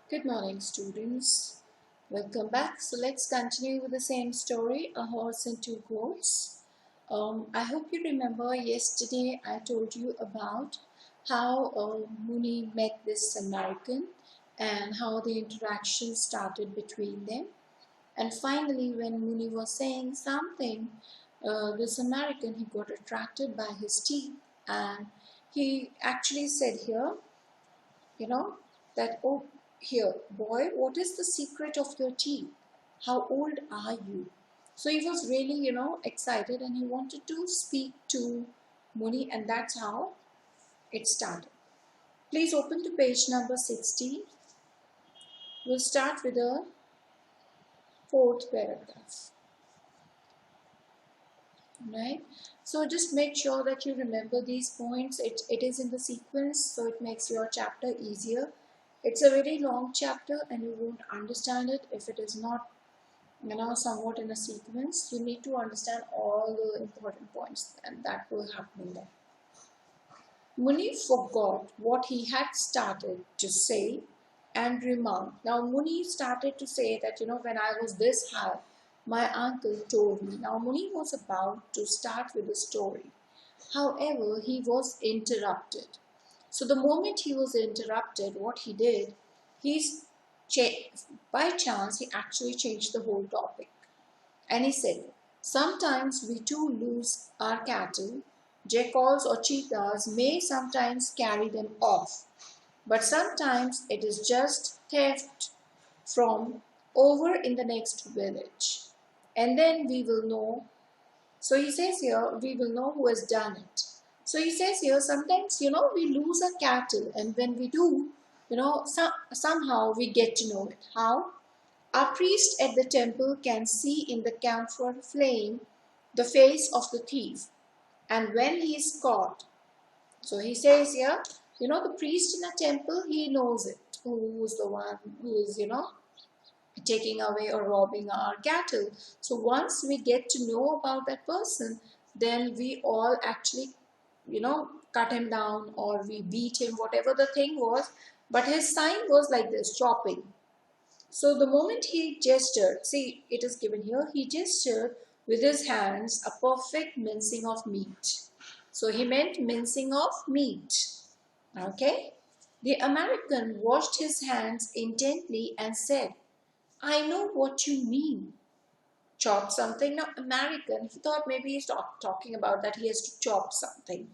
Good morning, students. Welcome back. So let's continue with the same story, A Horse and Two Goats. I hope you remember yesterday I told you about how Muni met this American and how the interaction started between them. And finally, when Muni was saying something, this American, he got attracted by his teeth, and he actually said here, you know, that, oh, here, boy, what is the secret of your teeth? How old are you? So he was really, excited, and he wanted to speak to Muni, and that's how it started. Please open to page number 60. We'll start with the fourth paragraph. Right? So just make sure that you remember these points. It is in the sequence, so it makes your chapter easier. It's a very long chapter and you won't understand it if it is not, somewhat in a sequence. You need to understand all the important points and that will happen there. Muni forgot what he had started to say and remarked. Now Muni started to say that, when I was this high, my uncle told me. Now Muni was about to start with the story. However, he was interrupted. So the moment he was interrupted, what he did, by chance, he actually changed the whole topic. And he said, sometimes we too lose our cattle. Jackals or cheetahs may sometimes carry them off, but sometimes it is just theft from over in the next village. And then we will know. So he says here, we will know who has done it. So he says here, sometimes, we lose our cattle, and when we do, somehow we get to know it. How? Our priest at the temple can see in the camphor flame the face of the thief, and when he is caught. So he says here, the priest in a temple, he knows it. Who's the one who is, taking away or robbing our cattle. So once we get to know about that person, then we all actually, cut him down or we beat him, whatever the thing was. But his sign was like this, chopping. So the moment he gestured, see, it is given here, he gestured with his hands a perfect mincing of meat. So he meant mincing of meat. Okay? The American washed his hands intently and said, I know what you mean. Chop something. Now, American, he thought maybe he's talking about that he has to chop something.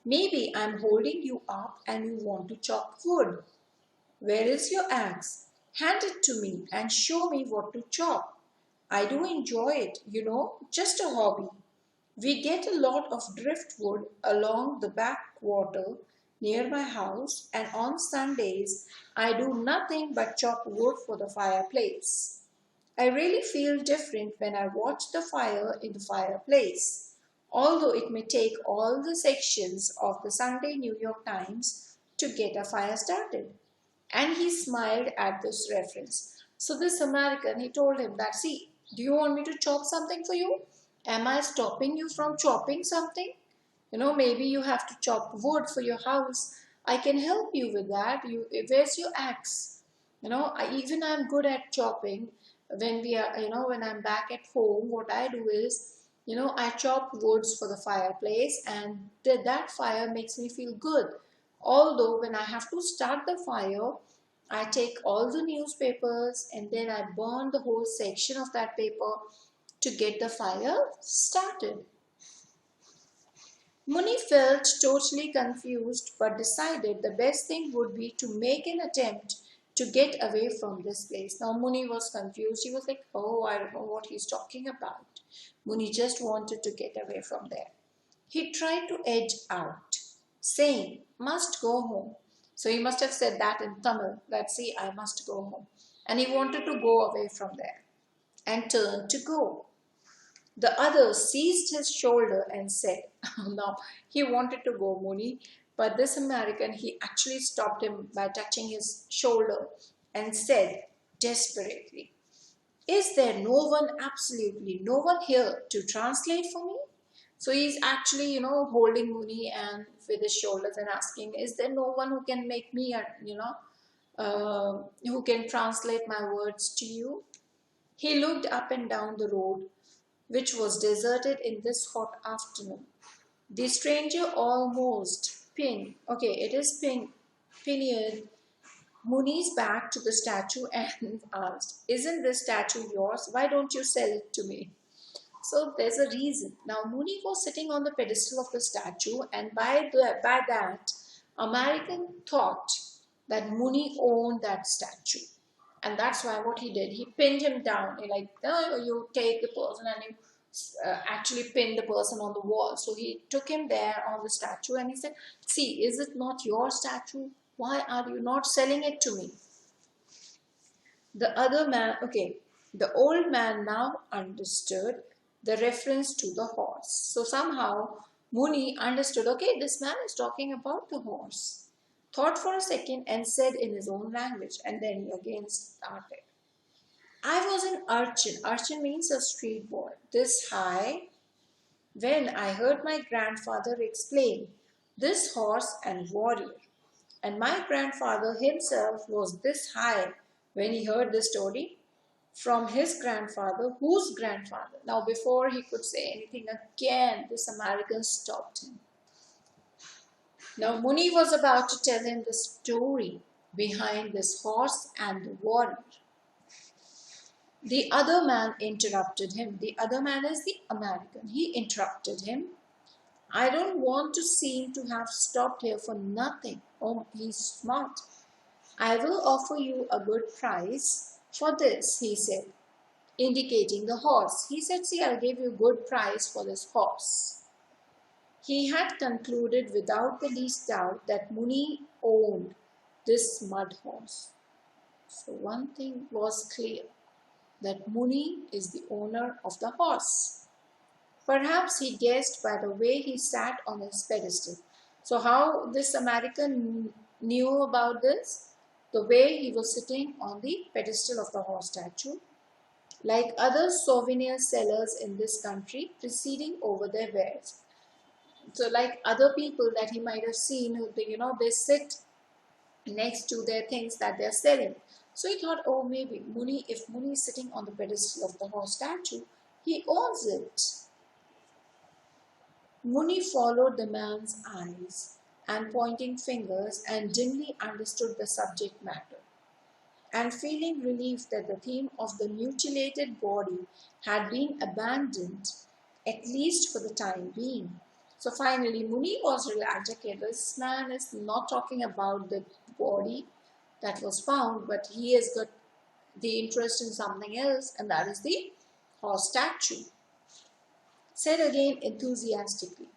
Maybe I'm holding you up and you want to chop wood. Where is your axe? Hand it to me and show me what to chop. I do enjoy it, just a hobby. We get a lot of driftwood along the backwater near my house, and on Sundays I do nothing but chop wood for the fireplace. I really feel different when I watch the fire in the fireplace, although it may take all the sections of the Sunday New York Times to get a fire started. And he smiled at this reference. So this American, he told him that, see, do you want me to chop something for you? Am I stopping you from chopping something? Maybe you have to chop wood for your house. I can help you with that. Where's your axe? Even I'm good at chopping. When I'm back at home, what I do is, I chop woods for the fireplace, and that fire makes me feel good. Although when I have to start the fire, I take all the newspapers and then I burn the whole section of that paper to get the fire started. Muni felt totally confused but decided the best thing would be to make an attempt to get away from this place. Now Muni was confused. He was like, oh, I don't know what he's talking about. Muni just wanted to get away from there. He tried to edge out, saying, must go home. So he must have said that in Tamil, that see, I must go home. And he wanted to go away from there and turned to go. The other seized his shoulder and said, now he wanted to go, Muni, but this American, he actually stopped him by touching his shoulder and said desperately, is there no one, absolutely no one here to translate for me? So he's actually, holding Muni and with his shoulders and asking, is there no one who can make me, who can translate my words to you. He looked up and down the road, which was deserted in this hot afternoon. The stranger almost pinned, it is pinioned Muni's back to the statue and asked, "Isn't this statue yours? Why don't you sell it to me?" So there's a reason. Now Muni was sitting on the pedestal of the statue, and by that, American thought that Muni owned that statue. And that's why what he did, he pinned him down. He like, "Oh, you take the person and you actually pin the person on the wall." So he took him there on the statue and he said, "See, is it not your statue? Why are you not selling it to me?" The old man now understood the reference to the horse. So somehow Muni understood, okay, this man is talking about the horse. Thought for a second and said in his own language, and then he again started. "I was an urchin. Urchin means a street boy. This high when I heard my grandfather explain this horse and warrior. And my grandfather himself was this high when he heard the story from his grandfather, whose grandfather." Now, before he could say anything again, this American stopped him. Now, Muni was about to tell him the story behind this horse and the warrior. The other man interrupted him. The other man is the American. He interrupted him. "I don't want to seem to have stopped here for nothing." Oh, he's smart. "I will offer you a good price for this," he said, indicating the horse. He said, "See, I'll give you a good price for this horse." He had concluded without the least doubt that Muni owned this mud horse. So one thing was clear, that Muni is the owner of the horse. Perhaps he guessed by the way he sat on his pedestal. So how this American knew about this? The way he was sitting on the pedestal of the horse statue. Like other souvenir sellers in this country, proceeding over their wares. So like other people that he might have seen, they sit next to their things that they're selling. So he thought, oh, maybe if Muni is sitting on the pedestal of the horse statue, he owns it. Muni followed the man's eyes and pointing fingers and dimly understood the subject matter. And feeling relieved that the theme of the mutilated body had been abandoned, at least for the time being. So finally, Muni was relaxed. Okay, this man is not talking about the body that was found, but he has got the interest in something else, and that is the horse statue. Said again enthusiastically,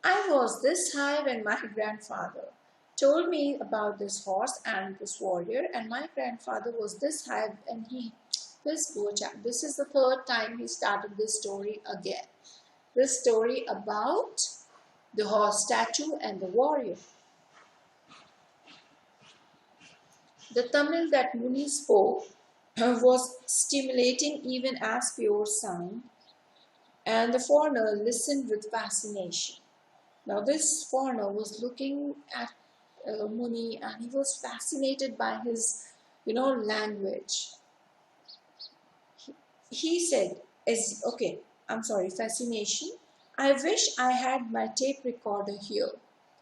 "I was this high when my grandfather told me about this horse and this warrior, and my grandfather was this high and this poor chap, this is the third time he started this story again. This story about the horse statue and the warrior." The Tamil that Muni spoke was stimulating even as pure sound, and the foreigner listened with fascination. Now this foreigner was looking at Muni and he was fascinated by his, language. He said, fascination. "I wish I had my tape recorder here."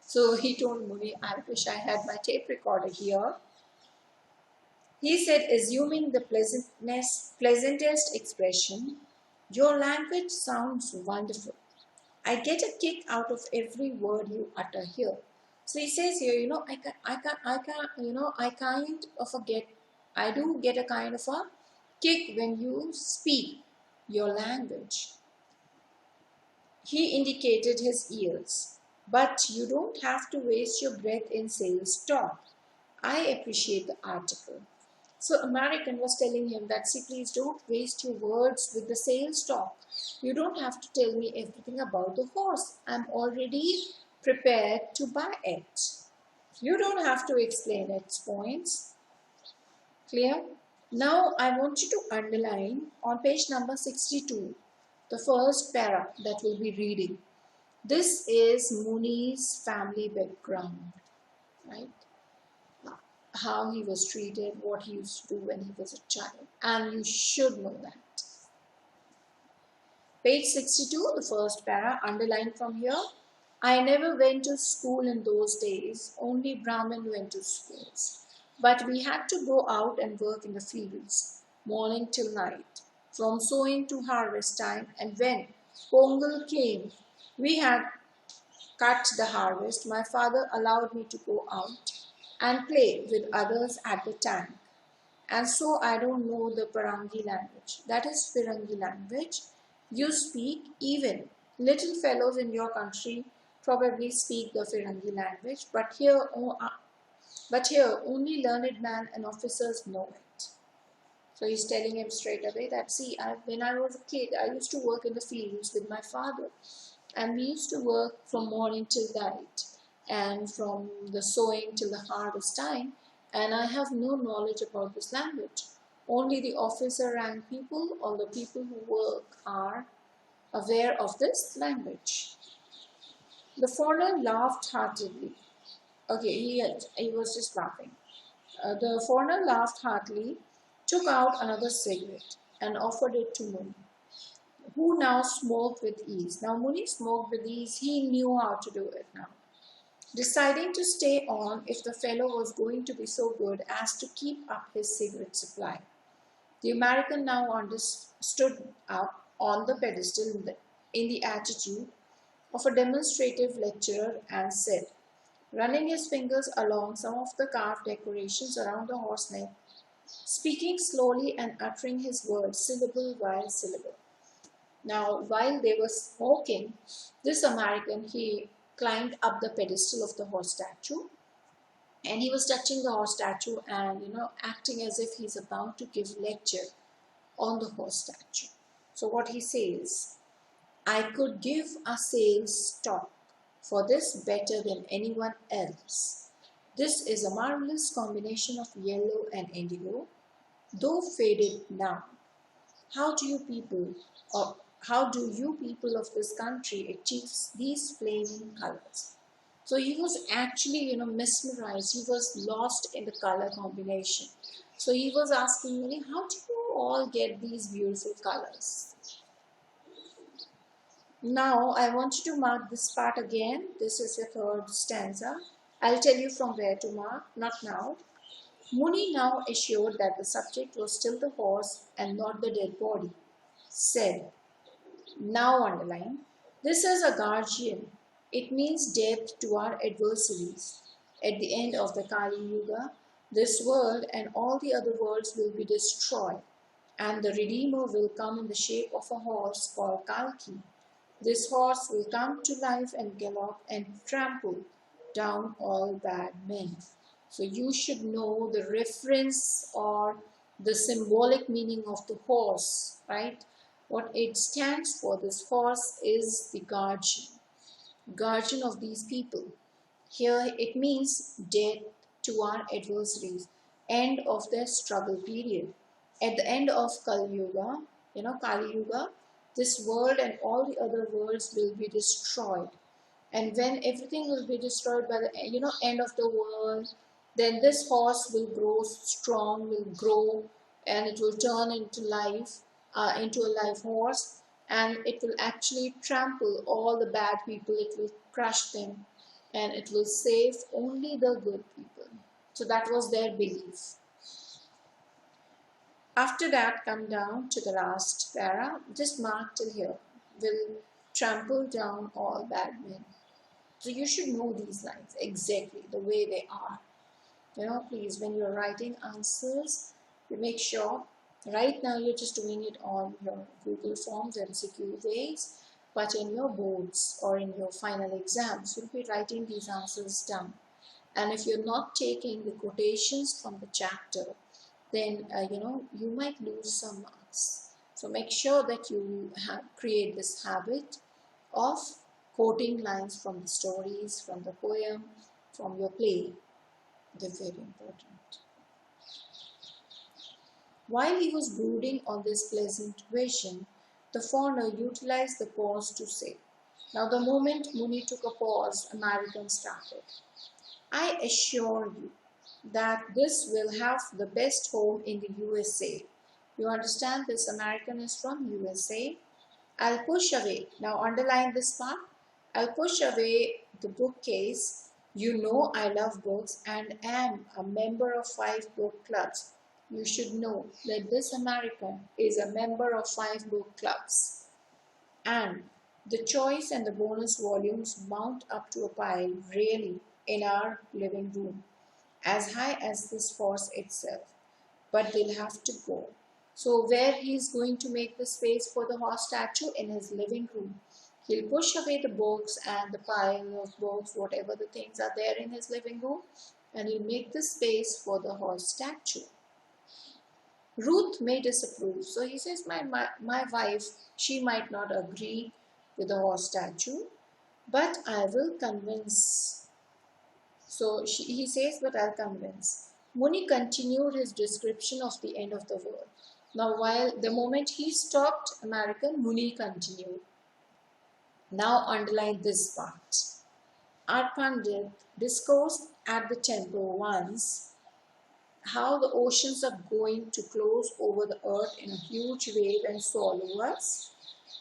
So he told Muni, "I wish I had my tape recorder here." He said, assuming the pleasantest expression, "Your language sounds wonderful. I get a kick out of every word you utter here." So he says here, I do get a kind of a kick when you speak your language. He indicated his ears. "But you don't have to waste your breath in sales talk. I appreciate the article." So American was telling him that, "See, please don't waste your words with the sales talk. You don't have to tell me everything about the horse. I'm already prepared to buy it. You don't have to explain its points." Clear? Now I want you to underline on page number 62, the first para that we'll be reading. This is Muni's family background, right? how he was treated, what he used to do when he was a child. And you should know that. Page 62, the first para, underlined from here. I never went to school in those days, only Brahmin went to schools. But we had to go out and work in the fields, morning till night, from sowing to harvest time, and when Pongal came, we had cut the harvest. My father allowed me to go out and play with others at the tank. And so I don't know the Parangi language. That is Firangi language. You speak, even little fellows in your country probably speak the Firangi language, but here only learned men and officers know it. So he's telling him straight away that, see, when I was a kid, I used to work in the fields with my father, and we used to work from morning till night, and from the sowing till the harvest time, and I have no knowledge about this language. Only the officer rank people or the people who work are aware of this language. The foreigner laughed heartily. Okay, he was just laughing. The foreigner laughed heartily, took out another cigarette, and offered it to Muni, who now smoked with ease. Now Muni smoked with ease, he knew how to do it now. Deciding to stay on if the fellow was going to be so good as to keep up his cigarette supply. The American now stood up on the pedestal in the attitude of a demonstrative lecturer and said, running his fingers along some of the carved decorations around the horse neck, speaking slowly and uttering his words syllable by syllable. Now, while they were smoking, this American, he climbed up the pedestal of the horse statue, and he was touching the horse statue and acting as if he's about to give lecture on the horse statue. So what he says, I could give a sales talk for this better than anyone else. This is a marvelous combination of yellow and indigo, though faded now. How do you people of this country achieve these flaming colors? So he was actually, mesmerized. He was lost in the color combination. So he was asking me, how do you all get these beautiful colors? Now I want you to mark this part again. This is the third stanza. I'll tell you from where to mark, not now. Muni, now assured that the subject was still the horse and not the dead body, said, now underline, this is a guardian. It means death to our adversaries. At the end of the Kali Yuga, this world and all the other worlds will be destroyed, and the Redeemer will come in the shape of a horse called Kalki. This horse will come to life and gallop and trample down all bad men. So you should know the reference or the symbolic meaning of the horse, right? What it stands for, this horse is the guardian of these people. Here it means death to our adversaries, end of their struggle period. At the end of Kali Yuga, this world and all the other worlds will be destroyed. And when everything will be destroyed by the end of the world, then this horse will grow strong, will grow, and it will turn into into a live horse, and it will actually trample all the bad people. It will crush them, and it will save only the good people. So that was their belief. After that, come down to the last para, just mark till here, will trample down all bad men. So you should know these lines exactly the way they are. Please, when you're writing answers, you make sure, right now you're just doing it on your Google Forms, MCQ ways, but in your boards or in your final exams, you'll be writing these answers down. And if you're not taking the quotations from the chapter, then you might lose some marks. So make sure that you create this habit of quoting lines from the stories, from the poem, from your play. They're very important. While he was brooding on this pleasant vision, the foreigner utilized the pause to say. Now the moment Muni took a pause, American started. I assure you, that this will have the best home in the USA. You understand, this American is from USA. I'll push away. Now underline this part. I'll push away the bookcase. You know I love books and am a member of 5 book clubs. You should know that this American is a member of 5 book clubs. And the choice and the bonus volumes mount up to a pile really in our living room, as high as this force itself. But they'll have to go. So where he's going to make the space for the horse statue? In his living room. He'll push away the books and the pile of books, whatever the things are there in his living room, and he'll make the space for the horse statue. Ruth may disapprove. So he says, my wife, she might not agree with the horse statue, but I will convince. So he says, but I'll convince. Muni continued his description of the end of the world. Now, while the moment he stopped, American, Muni continued. Now underline this part. Our Pandit discoursed at the temple once how the oceans are going to close over the earth in a huge wave and swallow us.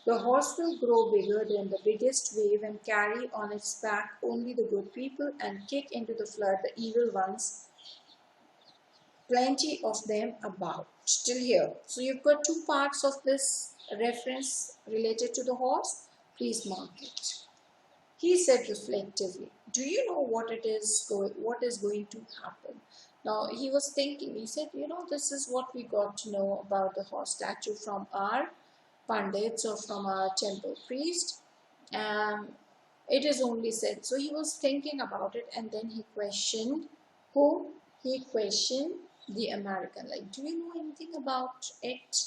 The horse will grow bigger than the biggest wave and carry on its back only the good people and kick into the flood the evil ones, plenty of them about. Till here. So you've got 2 parts of this reference related to the horse. Please mark it. He said reflectively, do you know what is going to happen? Now he was thinking, he said, this is what we got to know about the horse statue from our Pandits or from our temple priest. It is only said. So he was thinking about it, and then he questioned who? He questioned the American, like, do you know anything about it?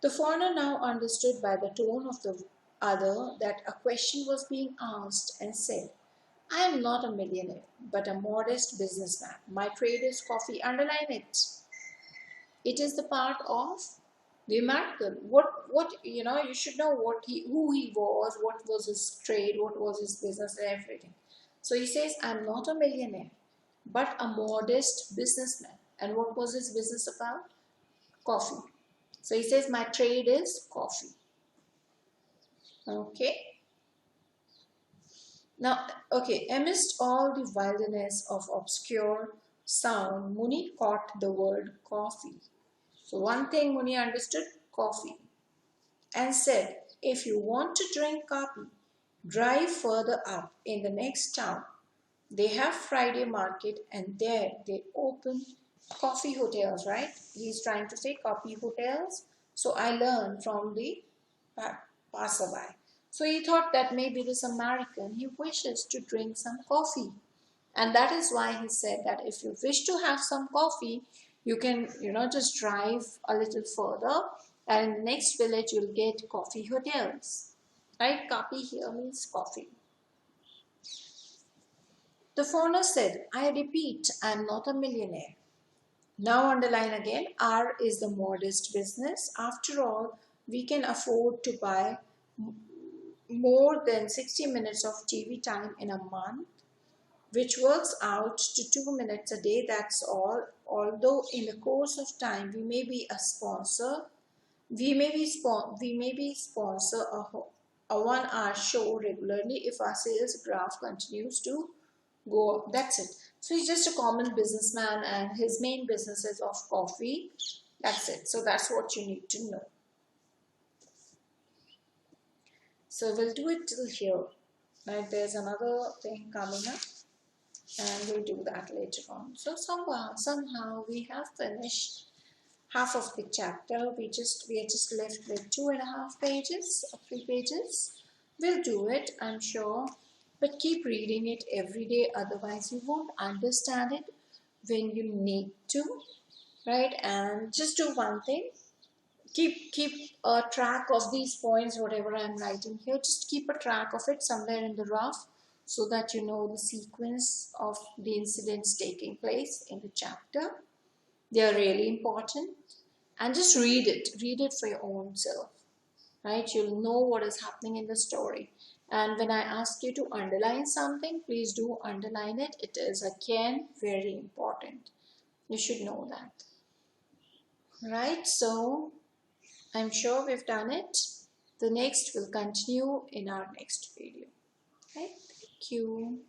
The foreigner now understood by the tone of the other that a question was being asked and said, I am not a millionaire, but a modest businessman. My trade is coffee. Underline it. It is the part of the American. You should know who he was, what was his trade, what was his business, and everything. So he says, I'm not a millionaire, but a modest businessman. And what was his business about? Coffee. So he says, my trade is coffee. Okay. Now, okay, amidst all the wilderness of obscure sound, Muni caught the word coffee. So one thing Muni understood, coffee, and said, if you want to drink coffee, drive further up in the next town. They have Friday market, and there they open coffee hotels, right? He's trying to say coffee hotels. So I learned from the passerby. So he thought that maybe this American, he wishes to drink some coffee. And that is why he said that if you wish to have some coffee, you can, just drive a little further, and in the next village you'll get coffee hotels. Right? Coffee here means coffee. The foreigner said, I repeat, I am not a millionaire. Now underline again, R is the modest business. After all, we can afford to buy more than 60 minutes of TV time in a month, which works out to 2 minutes a day, that's all. Although in the course of time we may be a sponsor, we may be sponsor a 1-hour show regularly if our sales graph continues to go up. That's it. So he's just a common businessman and his main business is of coffee. That's it. So that's what you need to know. So we'll do it till here. Right, there's another thing coming up and we'll do that later on. So somehow we have finished half of the chapter. We are just left with 2.5 pages or 3 pages. We'll do it, I'm sure, but keep reading it every day, otherwise you won't understand it when you need to, right? And just do one thing. Keep a track of these points, whatever I'm writing here. Just keep a track of it somewhere in the rough so that you know the sequence of the incidents taking place in the chapter. They are really important. And just read it. Read it for your own self. Right? You'll know what is happening in the story. And when I ask you to underline something, please do underline it. It is again very important. You should know that. Right, so I'm sure we've done it. The next will continue in our next video. Right, thank you.